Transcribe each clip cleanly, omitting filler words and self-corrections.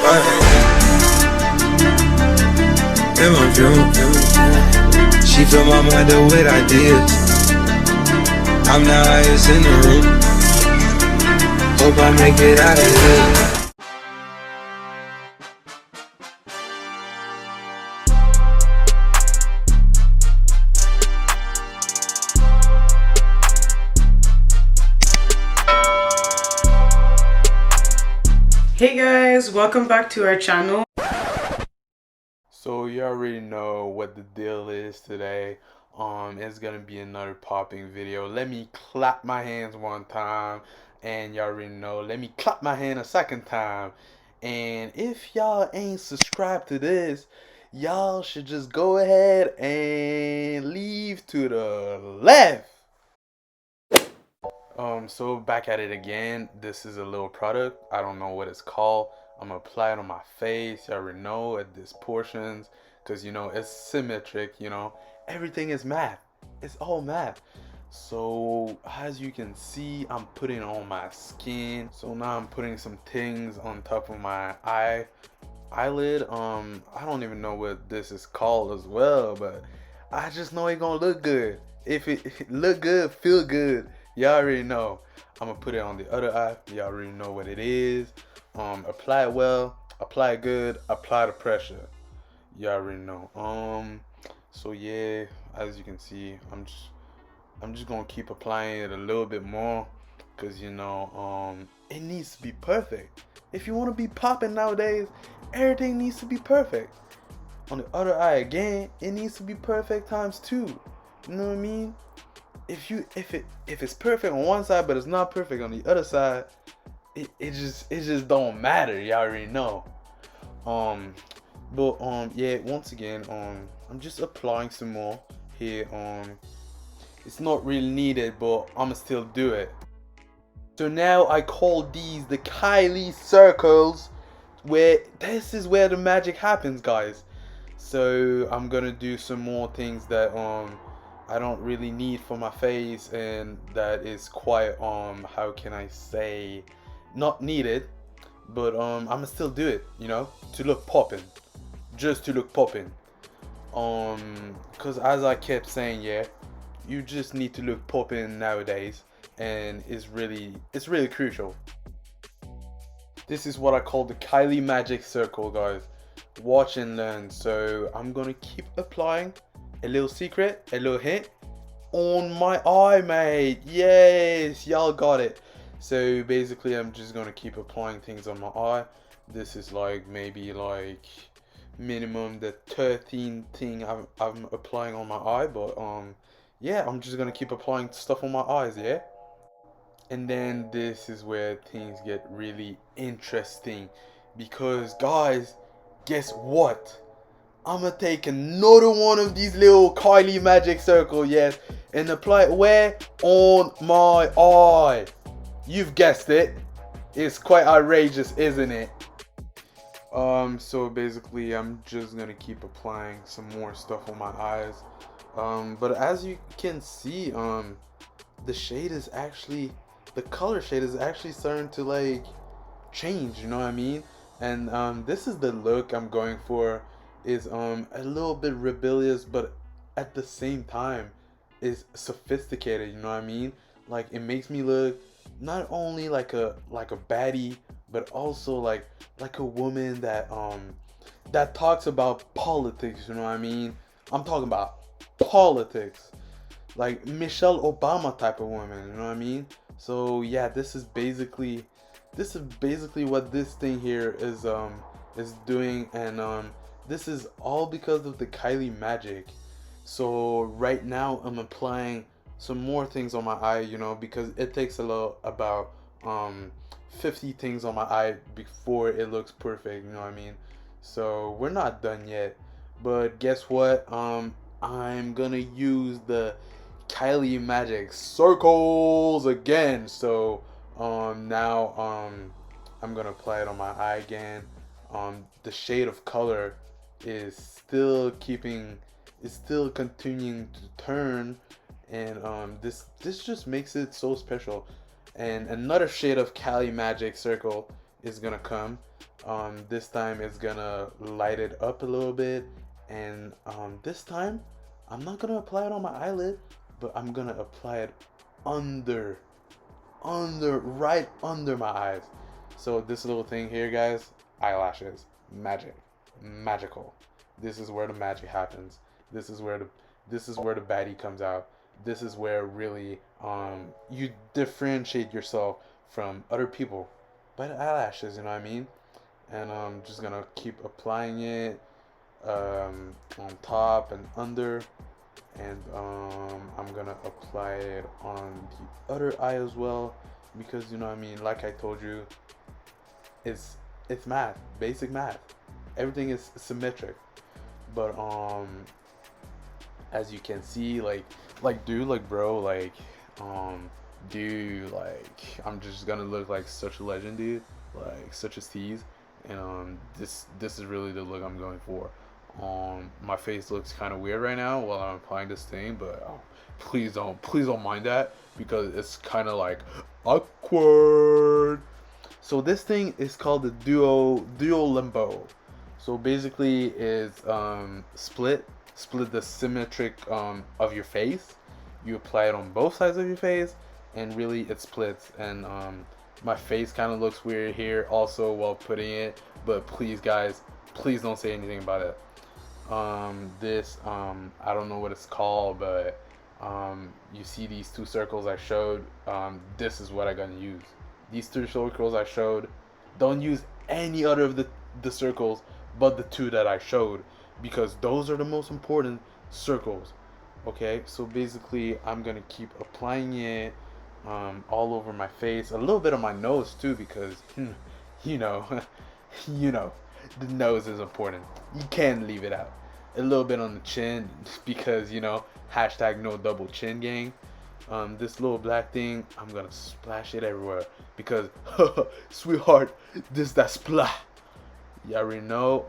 In my view, she fill my mind up with ideas. I'm the highest in the room. Hope I make it out of here. Hey guys, welcome back to our channel. So you already know what the deal is today. It's gonna be another popping video. Let me clap my hands one time, and y'all already know, let me clap my hand a second time. And if y'all ain't subscribed to this, y'all should just go ahead and leave to the left. So back at it again. This is a little product. I don't know what it's called. I'm gonna apply it on my face. You already know at these portions, because you know it's symmetric. You know everything is matte. It's all matte. So as you can see, I'm putting it on my skin. So now I'm putting some things on top of my eyelid. I don't even know what this is called as well, but I just know it's gonna look good. If it look good, feel good. Y'all already know. I'm gonna put it on the other eye. Y'all already know what it is. Apply it well, apply it good, apply the pressure. Y'all already know. So yeah, as you can see, I'm just gonna keep applying it a little bit more, because you know, it needs to be perfect. If you want to be popping nowadays, everything needs to be perfect. On the other eye again, it needs to be perfect times 2. You know what I mean? If it's perfect on one side but it's not perfect on the other side, it just don't matter. Y'all already know. Yeah, once again, I'm just applying some more here. It's not really needed, but I'ma still do it. So now I call these the Kylie circles, where this is where the magic happens, guys. So I'm gonna do some more things that I don't really need for my face, and that is quite how can I say, not needed, but I'ma still do it, you know, to look poppin', just to look poppin'. Because as I kept saying, yeah, you just need to look poppin' nowadays, and it's really crucial. This is what I call the Kylie magic circle, guys. Watch and learn. So I'm gonna keep applying. A little secret, a little hint on my eye, mate. Yes, y'all got it. So basically, I'm just gonna keep applying things on my eye. This is like maybe like minimum the 13th thing I'm applying on my eye, but yeah, I'm just gonna keep applying stuff on my eyes, yeah. And then this is where things get really interesting, because guys, guess what? I'm gonna take another one of these little Kylie magic circle, yes, and apply it where? On my eye. You've guessed it. It's quite outrageous, isn't it? So basically I'm just gonna keep applying some more stuff on my eyes. But as you can see, the shade is actually, the color shade is actually starting to like change, you know what I mean? And this is the look I'm going for. Is a little bit rebellious, but at the same time is sophisticated, you know what I mean? Like it makes me look not only like a baddie, but also like a woman that that talks about politics, you know what I mean? I'm talking about politics, like Michelle Obama type of woman, you know what I mean? So yeah, this is basically what this thing here is doing, and this is all because of the Kylie magic. So right now I'm applying some more things on my eye, you know, because it takes about 50 things on my eye before it looks perfect, you know what I mean? So we're not done yet, but guess what? I'm gonna use the Kylie magic circles again. So now I'm gonna apply it on my eye again. The shade of color is still continuing to turn, and this just makes it so special. And another shade of Kylie magic circle is gonna come. This time it's gonna light it up a little bit, and this time I'm not gonna apply it on my eyelid, but I'm gonna apply it right under my eyes. So this little thing here, guys, eyelashes, magical. This is where the magic happens. This is where the baddie comes out. This is where really you differentiate yourself from other people by the eyelashes, you know what I mean? And I'm just gonna keep applying it on top and under, and I'm gonna apply it on the other eye as well, because you know what I mean, like I told you, it's math, basic math. Everything is symmetric. But as you can see, like dude, like bro, like dude, like I'm just gonna look like such a legend, dude, like such a tease. And this is really the look I'm going for. My face looks kind of weird right now while I'm applying this thing, but please don't mind that, because it's kind of like awkward. So this thing is called the duo limbo. So basically is split the symmetric of your face. You apply it on both sides of your face, and really it splits. And my face kind of looks weird here also while putting it, but please guys, please don't say anything about it. This I don't know what it's called, but you see these two circles I showed, this is what I'm gonna use. These two circles I showed, don't use any other of the circles but the two that I showed, because those are the most important circles. Okay, so basically I'm gonna keep applying it all over my face, a little bit on my nose too, because you know the nose is important, you can't leave it out. A little bit on the chin, because you know, hashtag no double chin gang. This little black thing, I'm gonna splash it everywhere, because sweetheart, that splat. You already know.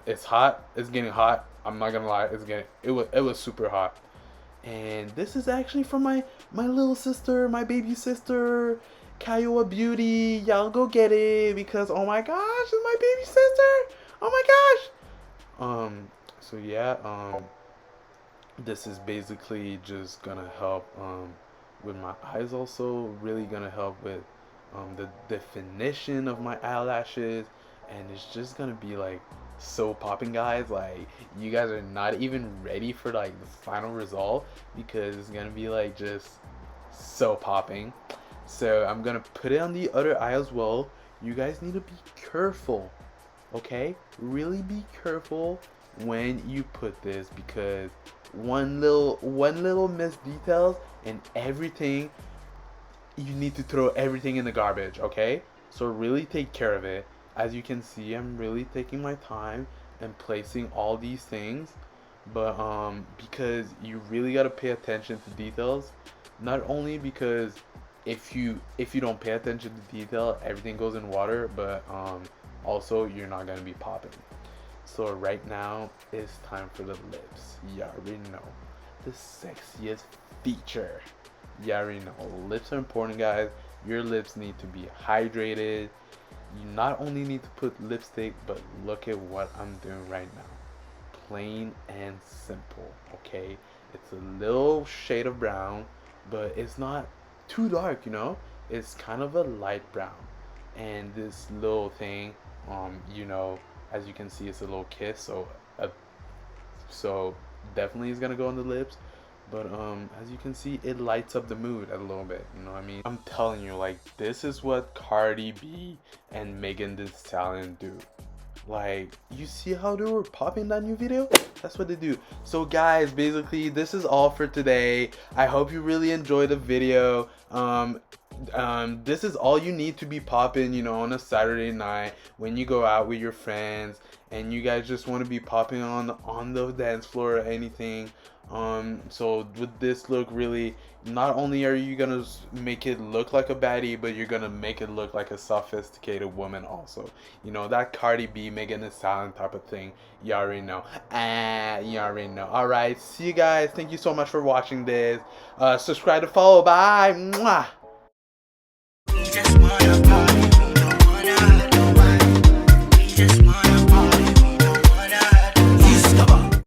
It's hot, it's getting hot, I'm not gonna lie, it was super hot. And this is actually from my little sister, my baby sister, Kayowa Beauty. Y'all go get it, because oh my gosh, it's my baby sister, oh my gosh. So yeah, this is basically just gonna help with my eyes, also really gonna help with the definition of my eyelashes, and it's just gonna be like so popping, guys. Like, you guys are not even ready for like the final result, because it's gonna be like just so popping. So I'm gonna put it on the other eye as well. You guys need to be careful, okay? Really be careful when you put this, because one little missed details and everything, you need to throw everything in the garbage, okay? So really take care of it. As you can see, I'm really taking my time and placing all these things, but because you really got to pay attention to details. Not only because if you don't pay attention to detail, everything goes in water, but also you're not gonna be popping. So right now it's time for the lips. You already know, the sexiest feature. You already know, lips are important, guys. Your lips need to be hydrated. You not only need to put lipstick, but look at what I'm doing right now. Plain and simple, okay? It's a little shade of brown, but it's not too dark, you know? It's kind of a light brown. And this little thing, you know, as you can see, it's a little kiss, so definitely is gonna go on the lips. But as you can see, it lights up the mood a little bit, you know what I mean? I'm telling you, like, this is what Cardi B and Megan Thee Stallion do. Like, you see how they were popping that new video? That's what they do. So guys, basically this is all for today. I hope you really enjoyed the video. This is all you need to be popping, you know, on a Saturday night when you go out with your friends and you guys just want to be popping on the dance floor or anything. So with this look, really, not only are you gonna make it look like a baddie, but you're gonna make it look like a sophisticated woman also. You know, that Cardi B, Megan Thee Stallion type of thing. You already know. You already know. Alright, see you guys. Thank you so much for watching this. Subscribe to follow. Bye. Mwah. just wanna